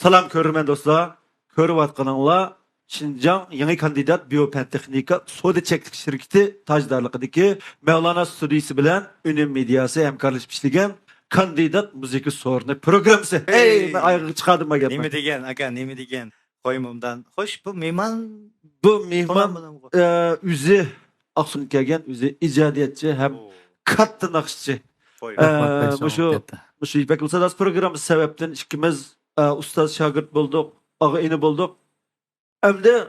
Salam körmen dostlar. Körüp atkanыңlar Şinjan Yeni Kandidat Biyopen Texnika Soda Çeklik Şirketi tajdarlıqıdaki Mevlana Studiyası bilen Ünüm Medyası hemkarlaşıp işlegen Kandidat Müzik Sorunu programısı. Hey, ben ayrı çıkardım mı Nemi degen, aka nemi degen. Koymumdan. Hoş bu mehman. Bu mehman üzü Aksun kelgen, üzü icadiyetçi hem kattı nakışçı. Şu İpek Uluslararası programı sebepten ikimiz ustaz şagirt bulduk, ağa ini bulduk. Hem de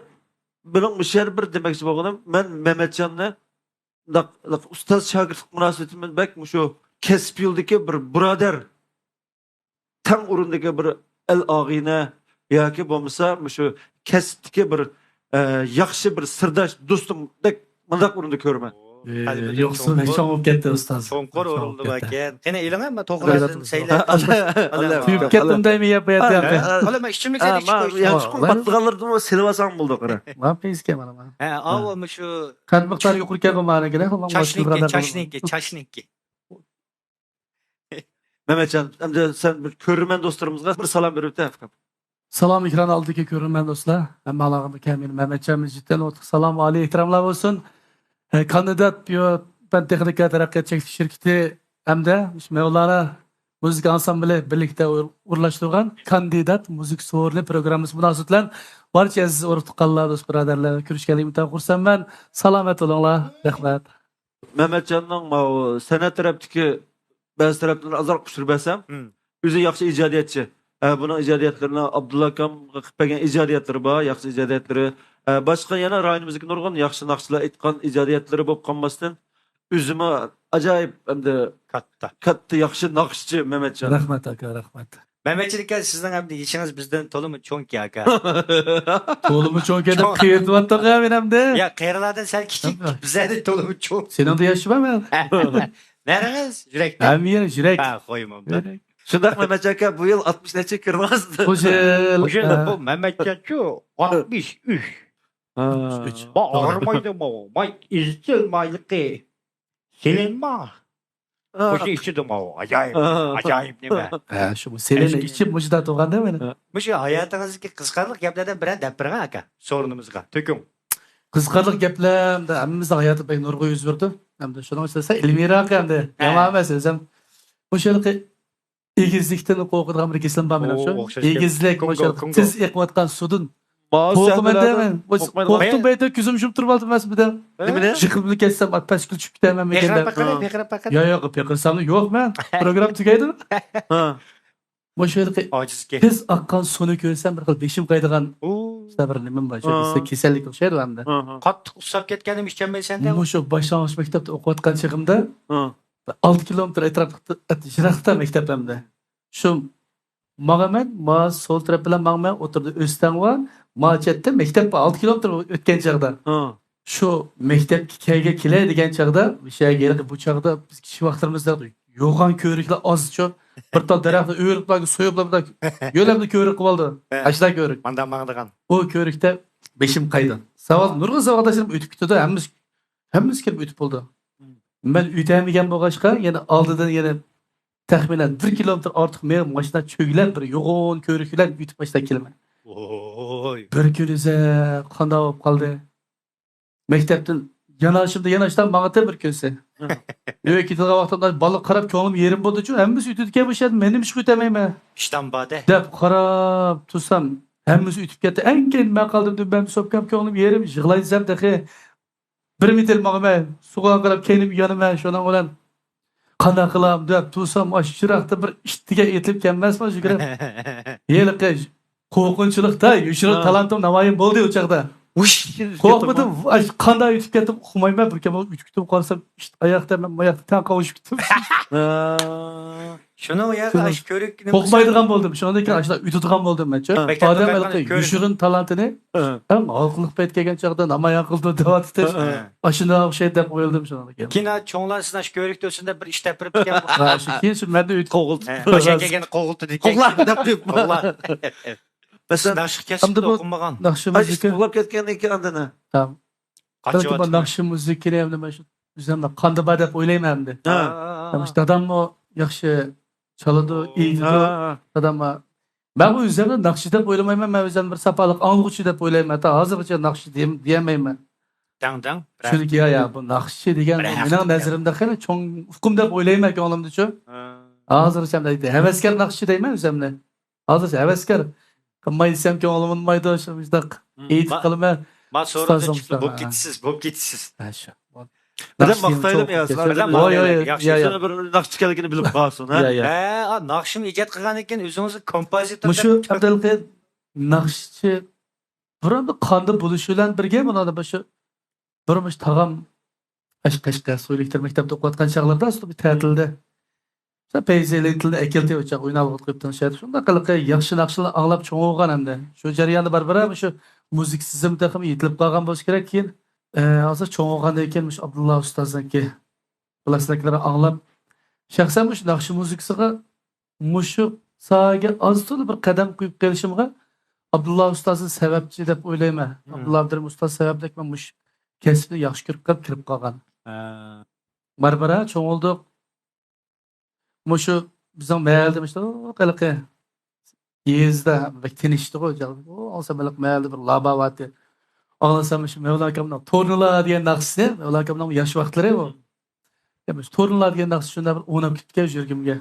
benim müşer bir demekçi boğunum. Ben Mehmetcan'la ustaz şagirt münasebetimiz bek şu kesip yıldaki bir burader tam urundaki bir el ağine ya ki bolmasa şu kesipteki bir yaxşı bir sırdaş dostum dek mındak urunda körme. Yoksa ben çok ketdi ustaz. Çonkor oruldu baken. Kene ilan ama toğrazdın seyler. Tüyüp ketdim deymi yapayat. Ola işçimlikler hiç koysun. Yanlış patlıqalırdım o silvasan bulduk. Ne yapayız ki bana? Ava şu Kan miktar yuqurken qolmagani kerak. Çaşniki. Mehmetcan, hem de sen bir körmen dostlarımızga bir salam berip tafkap. Salam ekran aldıki görünmen dostlar. Ben balağımı Kamil Mehmetcan cidden otuq salam ali ehtiramlar olsun. Kandidat Biyopen Texnika Taraqqiyot Çeklik Şirketi hamda Mevlana Müzik Ansambli birlikte uğurlaştırgan Kandidat Müzik Sorunu programımız münasebet bilen barcha aziz o'rtoqlar, do'st birodarlar ko'rishganligimdan xursandman. Salomat bo'linglar. Rahmat. Mehmetcan'dan o sanat tarafdaki bazı taraftan azar kuşturbasam özü yaxşı icadiyetçi. Bunun icadiyetlerine Abdullah Kam qıppagan icadiyetleri var, yaxşı icadiyetleri. Başka yana rayonumuzdaki nurgun yaxşı naqşlar etkan icadiyetleri bolup qalmasdan özüme acayip hem de katta yaxşı naqşçı Mehmetcan. Rahmat aka, rahmat. Mehmetçilikler sizden hem de işiniz bizden tolumu çonk ya aka. Tolumu çok edip kıyırdıvattık ya benim de. Ya kıyırlardan sen küçük bize de tolumu çonk. Senin de yaşıma mı? Nereniz? Yürekten. Hem yer, yürek. Ha koyumum da. Şundak Mehmetcan bu yıl 60 neçe kırmazdı. Bu Bu Mehmetçi 63. Ba ağırmaydı mı? May izcilmaylıkı. Silinma. Bu şey içi de mi? Acayip. Acayip değil mi? Şu senin içim mucida toğan değil mi? Bu şey hayatınızdaki kıskanlık yaplardan birer depreme aka. Sorunumuzga. Tökün. Kızkarlık geplem de hammamizning hayatı pek nurga yüz verdi. Hem de şunu söylese ilmirak hem de. Yaman emas özüm. Bu şeylik egizlikten qo'rqadigan bir kesim var menimcha. Egizlik o'sha tiz eqiyotgan sudun. Qo'rqaman deyman. Qo'rqdim bayda ko'zim yumib turib oldim emasmida. Nimani? Yiqilib ketsam atpashkil tushib ketaman Pekra mekanda. pakara. Yo'q, peqirsam yo'q men. Program tugaydi. Bu şeylik Acizki. tiz aqqan suvni ko'rsam bir xil beshim qaydigan sabr nimam bor. Shu kasallik o'xshaydi hamda. Qattiq usab ketganim ishchanmay senda. Bu shu boshlang'ich maktabda o'qiyotgan chig'imda 6 kilometr yiroqda maktabimda. Shu mağaman, ma sol taraf bilan mağaman o'tirdi o'stan va machetda maktab 6 kilometr o'tgan chaqda. Shu maktabga kayga kelay degan chaqda, o'sha yerga bu chaqda biz kishi vaqtlarimizda yo'g'on ko'riklar ozcho bir tal daraxtni o'riklarga so'yiblar, yo'lamda ko'rik qilib oldi. Ashla ko'rik. Mandan mangdigan. O ko'rikda beshim qaydi. Savol nurg'un savodashim o'tib ketdi. Hammamiz kelib o'tib bo'ldi. Ben ütemigen bu kaçka yani aldıdan yani tahminen 1 kilometre artık men maşına çögülen bir yoğun körükülen ütüp başta kelime. Oy. Bir günüze kanda olup kaldı. Mektepten yanaştan mağata bir könse. Öyle ki tığa vaxtında balık karab çoğunum yerim buldu çünkü hemmimiz ütüdüke başladım. Benim iş ütemeyim. İşten bade. Dep karab tutsam hemmimiz ütüp gitti. En kendi ben kaldım dün ben sopkam çoğunum yerim. Jığlayacağım dahi. Bir mitil mağma, suğa qilib kelib yanıma şonan olan qana qilam deb tursam aşıraqda bir ishtiga etilib kelmasman shu kerak. Yeliqi qo'rqinchilikda yushirib talantim namoyon bo'ldi o chaqda. Qo'rqmadim, qanday yutib ketib uqmayman bir kam yutib ketib qolsam oyoqda men oyoqda tan qovushib ketdim. Şunu ya aş körük. Qo'rqmaydigan bo'ldim. Shundan keyin ashla yutadigan bo'ldim men. Odam yushirin talantini ham xalqlik payt kelgan chaqda namoyon qildi deyapti. Ashuna o'xshaydi deb qo'yildim shundan keyin. Kina çoğunlar sizin aş körük diyorsun da bir iş tepirip gel. Keyin shu menda yut qo'g'ildi. Başa kelgen qo'g'ildi dedik. Qo'g'lar deb Qo'g'lar. Mesela Naşıq kesib okunmagan. Naqshi Ay muzika. qo'llab ketgan ekan andana. Tamam. Qancha Balki bu naqshi muzikani ham nima shu o'zimda qandiba deb o'ylayman endi. Dadam o yaxshi chaladi, iydi. Dadam Ben bu üzerine nakşi dep oylamayman, ben üzerine bir sapalık anlıqçı dep oylayman. Hatta hazırgacha nakşi diyemeyman. Dang. Çünkü ya bu nakşi degan Бірақ mening nazarimda xeyli cho'ng hukm dep o'ylayman ko'nglimda-chu. Hozircha deydi. Havaskar nakşi deyman o'zimni. Hozircha havaskar. Qilmay desam ko'nglim unmaydi shu misdaq. Eğitim qilma. Ma sonra Ustazım, çıktı. Bu ha. gitsiz. Ha shu. Bilen maqtaylam yazsın. Bilen Yo yo maqtaylam, yo. yaxshi. Ya ya. Sana bir nakçikeligini bilip kalsın. Ha? Ya ya. Naqshim ijod qilgan ekan, o'zingizni kompozitor Mushu Abdulqadir naqshchi bironda qanda bo'lishi bilan birga mana shu birimiz tag'am Qashqashqa so'yliklar maktabda o'qiyotgan chog'larda aslida bir ta'tilda peyzeli tilda ekelti o'chaq o'ynab o'tibdi. Shunda qiliq yaxshi naqshlar anglab cho'ng'ilgan hamda. Shu jarayonda barbara shu muziksizmda ham yetilib qolgan bo'lishi kerak. Keyin hozir cho'ng'ilgandan keyin mush Abdulloh ustozniki klassdagilar anglab shaxsan mush naqsh muzikasiga mushu sohaga ozto'la bir qadam qo'yib kelishimga Abdulloh ustozni sababchi deb o'ylayman. Abdulloh Abdurim ustoz sabablikman mush kasbni yaxshi ko'rib qolib kirib qolgan. Barbara cho'ng'ildik. Mushu bizning mahalda işte qiliqi yezda bir tinchdi qo'y. Olsa biliq mahalda bir labavati. Ağlasam şu Mevla Akram'dan torunlar diye naksı, Mevla Akram'dan yaş vaxtları bu. Demiş torunlar diye naksı şunda bir ona bitken jürgümge.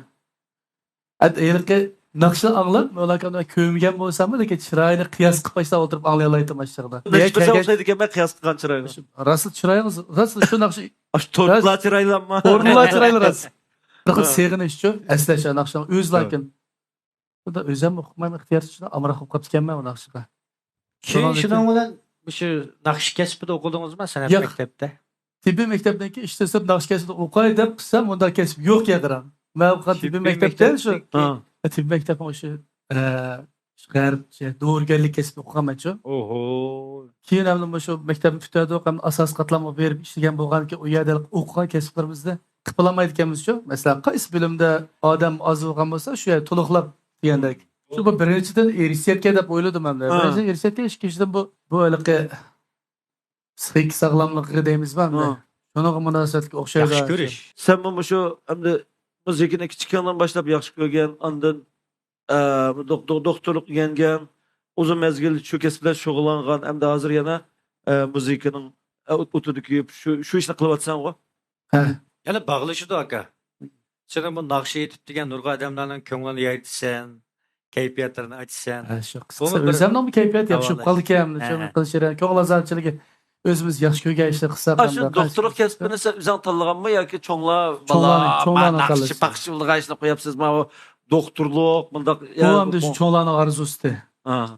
Ad eğerki nakşı anlar Mevla Akram'dan köyümgen bolsam da ki çırağını kıyas kıpaşta oturup anlayalaydım aşağıda. Hiç bir şey olsaydı ki ben kıyas kılan çırayla. Rasıl çırağınız, rasıl şu nakşı Aş torunlar çıraylanma. torunlar çırağını rasıl. Bakın seyrini işçi, esleşe nakşıdan öz lakin. Bu da özem okumayım ihtiyar için amara hukuk kenme o nakşıda. Keyin shundan bilan shu naqsh kasbida o'qidingizmi san'at Yo'q. maktabida? Tibbiy maktabdagi ishlasam naqsh kasbida o'qay deb qilsam unda kasb yo'q yaqiram. Men tibbiy maktabda shu tibbiy maktab o'sha g'arbcha da'vatgarlik kasbida o'qiganman-chu. Oho. Keyin ham shu maktabni tugatib ham asos qatlama berib ishlagan bo'lganki u yerda o'qigan kasblarimizda qilolmaydi ekanmiz-chu. Masalan, qaysi bilimda odam oz bo'lgan bo'lsa shu yer to'liqlab degandek. Şu bu birinchidan erishayotgan deb o'yladim men. Birinchi erishayotgan ikkinchidan bu haliqi psixik sog'lomligi deymizmi? Shunga munosabatga o'xshaydi. Yaxshi ko'rish. Sen bu şu hem de müzikini kichikligidan boshlab yaxshi ko'rgan, ondan doktorluk yengen, uzun mezgil shu kasb bilan shug'ullangan, hem de hozir yana muzikaning o'tidiki shu ishni qilyapsan-ku. Yana bog'lashidi aka. Sen bu naqsh yetib degan nurg'a odamlarning ko'nglini yaytsan, kayfiyatlarini ochsan. Shu qisqa o'zimning bu kayfiyat yaxshi qoldi ekan. Shuni qilishira, ko'ngilazarchiligi o'zimiz yaxshi ko'rgan ishlar qilsak Ha şu doktorluk kasbini sen o'zing tanlaganmi yoki cho'nglar cho'nglarni naqshchi tanlash. paqshi bo'lgan ishni qo'yapsizmi? Bu doktorluk bundaq Bu ham shu cho'nglarning arzusi.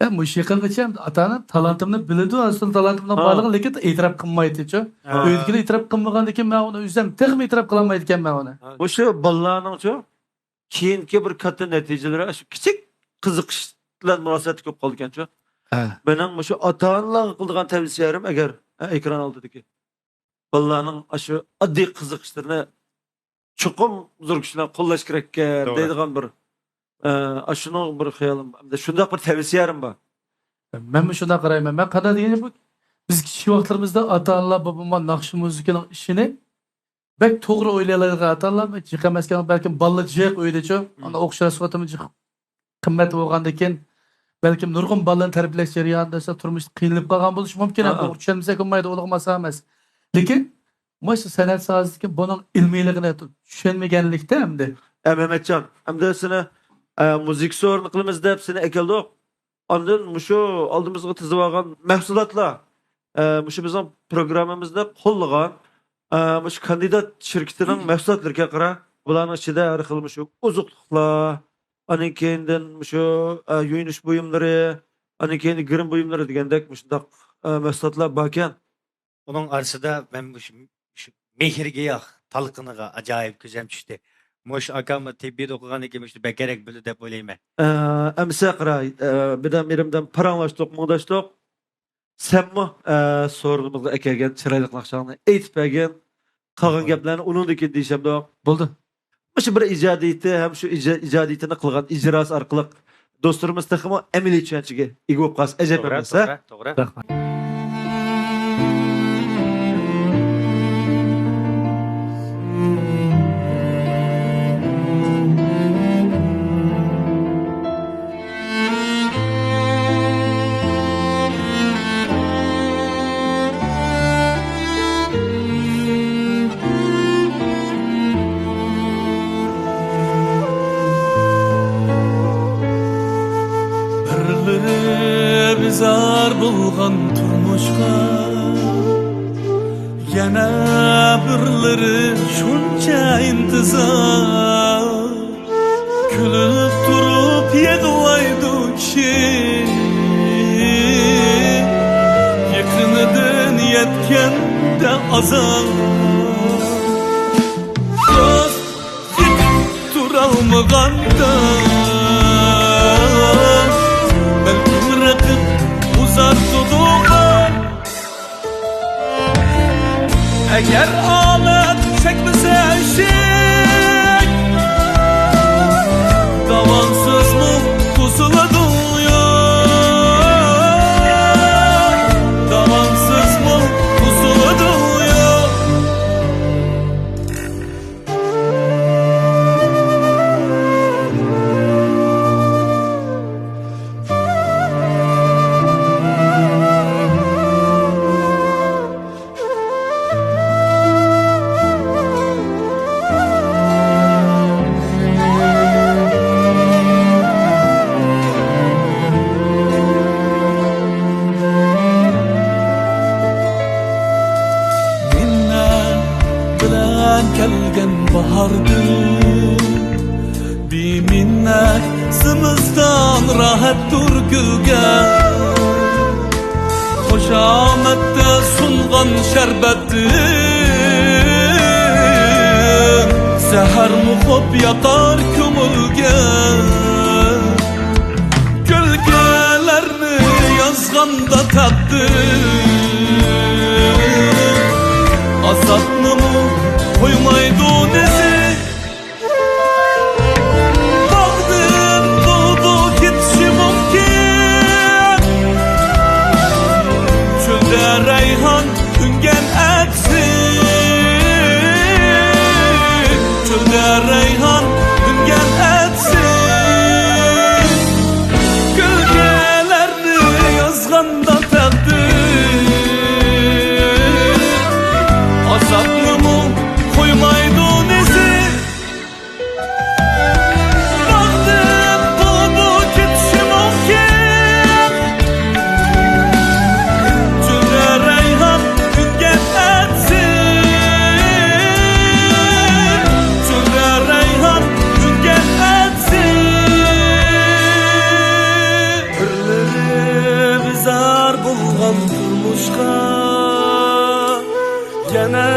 Ben bu işe kalkınca atanın talantimni biladi, aslında talantimdan bağlı lekin e'tirof qilmaydi-chu. O'zgalar e'tirof qilmagandan keyin men uni o'zim texmi e'tirof qilolmaydi ekanman uni. Bu şu bolalarning-chu keyingi bir katta natijalari shu kichik qiziqish bilan munosabat ko'p qoldi ekan-chu. Mening shu ota-onalarga qiladigan tavsiyalarim agar ekran oldidagi bolalarning shu oddiy qiziqishlarini chuqur zurgishlar qo'llash kerak deydigan bir şunu bir xayolim. Shunday bir tavsiyalarim bor. Men shunday qarayman. Men qanday degani bu biz kichik vaqtlarimizda ota-onalar babamlar naqsh muzikaning ishini bek to'g'ri o'ylaydigan ota-onalar chiqamaskan balkim bolalar jiq o'ylaydi-chu. Ana o'xshash suhbatimiz qimmat bo'lgandan keyin balkim nurg'un bolalarni tarbiyalash jarayonida turmush qiynalib qolgan bo'lishi mumkin. Tushunmasak bo'lmaydi, o'lg'masa emas. Lekin mana san'at sohasidagi buning ilmiyligini tushunmaganlikda hamda Mehmetcan, hem de seni müzik sorunu qilamiz deb seni ekeldik. Ondan mushu oldimizga tizib olgan mahsulotlar mushu bizning programmamizda qo'llagan mushu kandidat shirkatining mahsulotlariga qara. Bularning ichida har xil mushu ozuqliqlar, aning keyindan mushu yuyinish buyumlari, aning keyin girim buyumlari degandek shundaq mahsulotlar bor ekan. Uning orasida men shu mehrgiyoh talqiniga ajoyib ko'zim tushdi. Moş akamı tibbiyat okugan ekan shu bekerek bildi deb o'ylayman. Amsa qara, birdan merimdan paranlaştık, muğdaştık. Senmi sorunumuzga ekelgen chiroyli naqshlarni aytib bergan, qolgan gaplarni uningdiki deyshimda bo'ldi. Shu bir ijodiyati ham shu ijodiyatini qilgan ijrosi orqali do'stlarimiz taxmo amaliy tushunchaga ega bo'lib qolsa ajab emas. To'g'ri. bolgan turmuşga yana birleri şunça intizar külüp turup yığılaydı kişi yakınıdın yetken de azar dost turalmaganda belki bırakıp uzak tutuğa eğer alet çekmese eşek davansız mı pusula doluyor davansız mı pusula doluyor kelgen bahardı bir minnet sımızdan rahat dur gülgen hoşamette sungan şerbeti seher muhop yakar kömülge gölgelerini yazganda tattı azaplı mı koymaydı nezi Bağdır buldu gitşi mümkün Çölde reyhan üngen etsin Çölde reyhan üngen etsin Gölgelerini yazganda takdir azaplı mı koymaydı nezi Bağdım buldu gitşi mümkün Çölde reyhan üngen etsin Çölde reyhan üngen etsin Hürleri bizar bulgan turmuşka Yana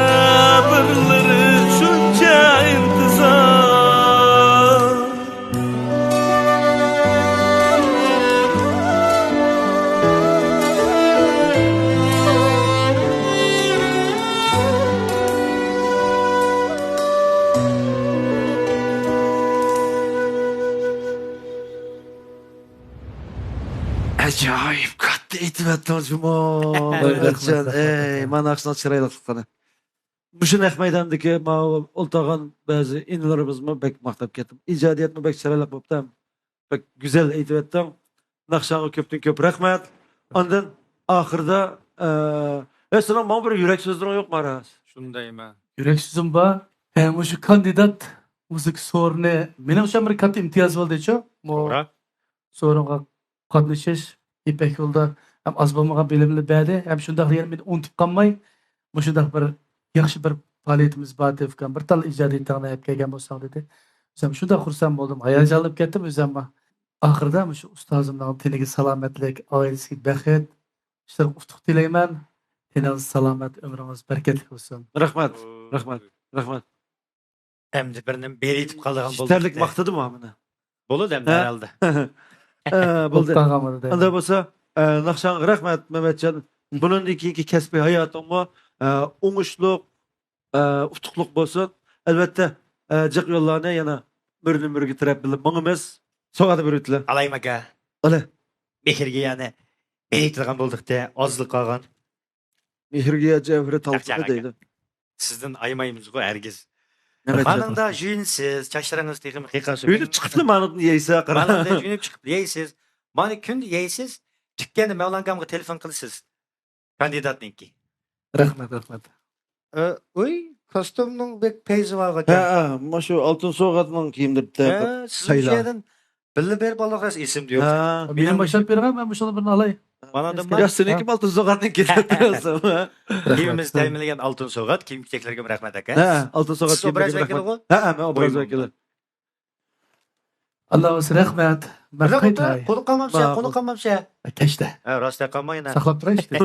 birleri şunca intizar Acayip katlı itibatlar cuma. Mehmetcan, ey, mana aksına çırayla tutkanı. Müşün ekmeydandaki ma oltağan bazı inlerimiz mi bek maktab kettim. İcadiyet mi bek çırayla boptam. Bek güzel itibattan. Nakşanı köptün köp rahmet. Ondan ahırda sana bana bir yürek sözlerin yok mu aras? Şundayım ha. Yüreksizim ba. Hem şu kandidat müzik sorunu benim için bir kat imtiyaz oldu ço. Doğru. Sorunga katlaşış ipek yolda hem az bulmagan bilimli bäde hem şundaq yerimi unutup kalmay bu şundaq bir yaxşı bir faaliyetimiz var defkan bir tal ijadiyetine hep kelgen bolsaq dedi. Özüm şundaq xursand boldum, hayajanlanıp ketdim özüm. Ahırda şu ustazımdan tenigi salametlik, ailesiga baxet, işte uftuq tileyman. Teniniz salamet, ömrünüz bereketli olsun. Rahmet, rahmet, rahmet. Hem de birinin beri itip kaldıgan boldu. İsterlik maktadı mı amına? Bolu dem Ha? herhalde. Buldu. Kalgamadı da. Anda bolsa nakşan rahmet Mehmetcan. Bunun iki kesbi hayatımı uğuşluk, utukluk bolsun. Elbette cık yollarına yana mürünü mürgü tirep bilip bunumuz soğadı bir ütüle. Alayım aga. Öyle. Mehirge yani. Beri itilgan bolduk de azlık kalgan. Mihirgiye cevheri Yapacak talpını aga. deydi. Sizden aymayımız bu herkes. Mehmetcan. Kanında jünsiz, çaşlarınız tekim hikası. Öyle çıkıplı manıdın yeyse akara. Malında jünüp çıkıp yeysiz. Mani künd yeysiz. Çıkkende Mevlangamga telefon kılısız. Kandidatninki. Rahmet, rahmet. Uy, kostümün bek peyzi var Ha, maşu altın soğatman kiyimdir. Sizin sayla. şeyden Billi ber balagas isim diyor. Ha. Benim başlat beraber ben bu şunu birini alayım. Bana da Ya mı? Ya seninki mi altın soğanın getiriyorsun ha? Kimimiz teminleyen altın soğat, kim çiçeklerge rahmet aka. Ha, altın soğan Siz obraz vekili o? Ha, ben obraz Buyurun. vekili. Allah olsun rahmet. Ben Bırak kayıt otur, ay. konu kalmam şey, Bak. konu kalmam şey. Keşte. Ha, rastla kalmayın ha. Saklap dur işte.